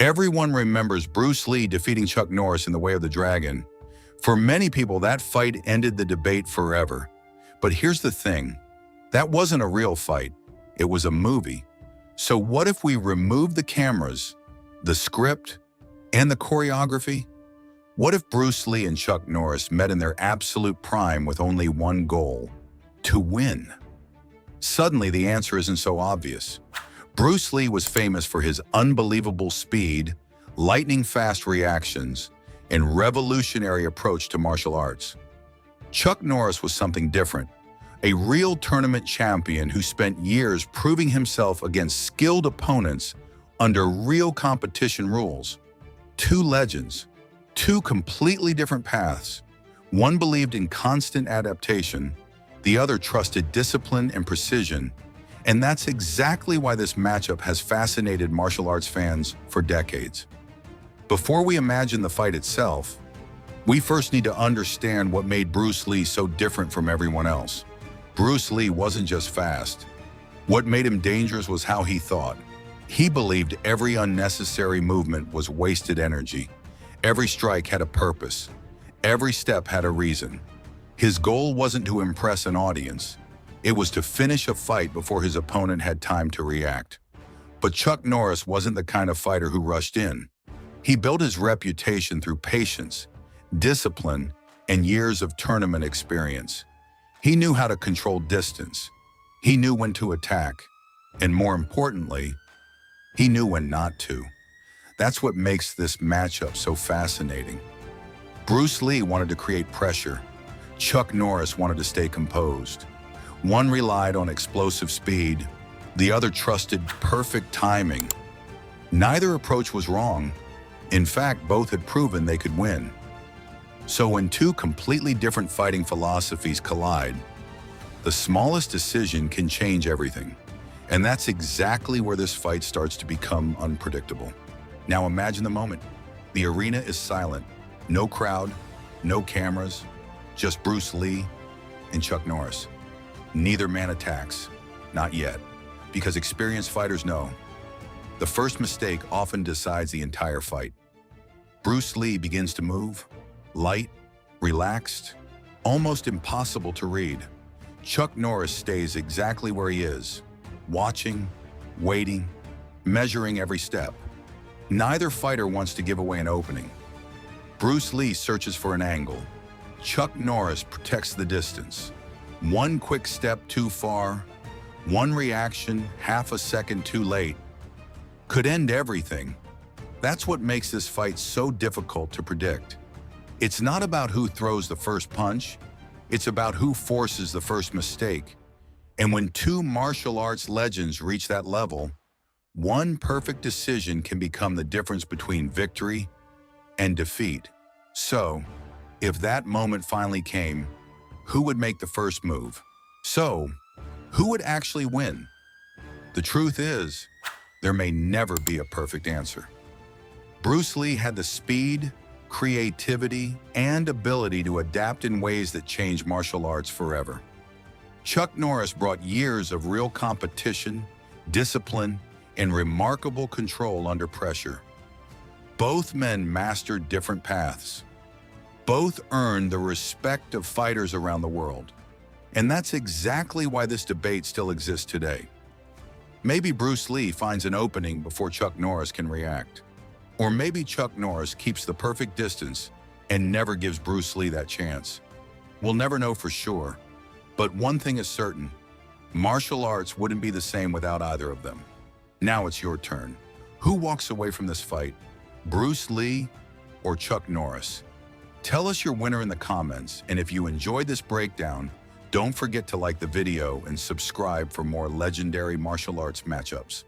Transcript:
Everyone remembers Bruce Lee defeating Chuck Norris in The Way of the Dragon. For many people, that fight ended the debate forever. But here's the thing, that wasn't a real fight. It was a movie. So what if we remove the cameras, the script, and the choreography? What if Bruce Lee and Chuck Norris met in their absolute prime with only one goal: to win? Suddenly, the answer isn't so obvious. Bruce Lee was famous for his unbelievable speed, lightning-fast reactions, and revolutionary approach to martial arts. Chuck Norris was something different, a real tournament champion who spent years proving himself against skilled opponents under real competition rules. Two legends, two completely different paths. One believed in constant adaptation, the other trusted discipline and precision, and that's exactly why this matchup has fascinated martial arts fans for decades. Before we imagine the fight itself, we first need to understand what made Bruce Lee so different from everyone else. Bruce Lee wasn't just fast. What made him dangerous was how he thought. He believed every unnecessary movement was wasted energy. Every strike had a purpose. Every step had a reason. His goal wasn't to impress an audience. It was to finish a fight before his opponent had time to react. But Chuck Norris wasn't the kind of fighter who rushed in. He built his reputation through patience, discipline, and years of tournament experience. He knew how to control distance. He knew when to attack. And more importantly, he knew when not to. That's what makes this matchup so fascinating. Bruce Lee wanted to create pressure. Chuck Norris wanted to stay composed. One relied on explosive speed. The other trusted perfect timing. Neither approach was wrong. In fact, both had proven they could win. So when two completely different fighting philosophies collide, the smallest decision can change everything. And that's exactly where this fight starts to become unpredictable. Now imagine the moment. The arena is silent. No crowd, no cameras, just Bruce Lee and Chuck Norris. Neither man attacks, not yet, because experienced fighters know the first mistake often decides the entire fight. Bruce Lee begins to move, light, relaxed, almost impossible to read. Chuck Norris stays exactly where he is, watching, waiting, measuring every step. Neither fighter wants to give away an opening. Bruce Lee searches for an angle. Chuck Norris protects the distance. One quick step too far, one reaction half a second too late, could end everything. That's what makes this fight so difficult to predict. It's not about who throws the first punch, it's about who forces the first mistake. And when two martial arts legends reach that level, one perfect decision can become the difference between victory and defeat. So, if that moment finally came, who would make the first move? So, who would actually win? The truth is, there may never be a perfect answer. Bruce Lee had the speed, creativity, and ability to adapt in ways that changed martial arts forever. Chuck Norris brought years of real competition, discipline, and remarkable control under pressure. Both men mastered different paths. Both earned the respect of fighters around the world. And that's exactly why this debate still exists today. Maybe Bruce Lee finds an opening before Chuck Norris can react. Or maybe Chuck Norris keeps the perfect distance and never gives Bruce Lee that chance. We'll never know for sure. But one thing is certain, martial arts wouldn't be the same without either of them. Now it's your turn. Who walks away from this fight? Bruce Lee or Chuck Norris? Tell us your winner in the comments, and if you enjoyed this breakdown, don't forget to like the video and subscribe for more legendary martial arts matchups.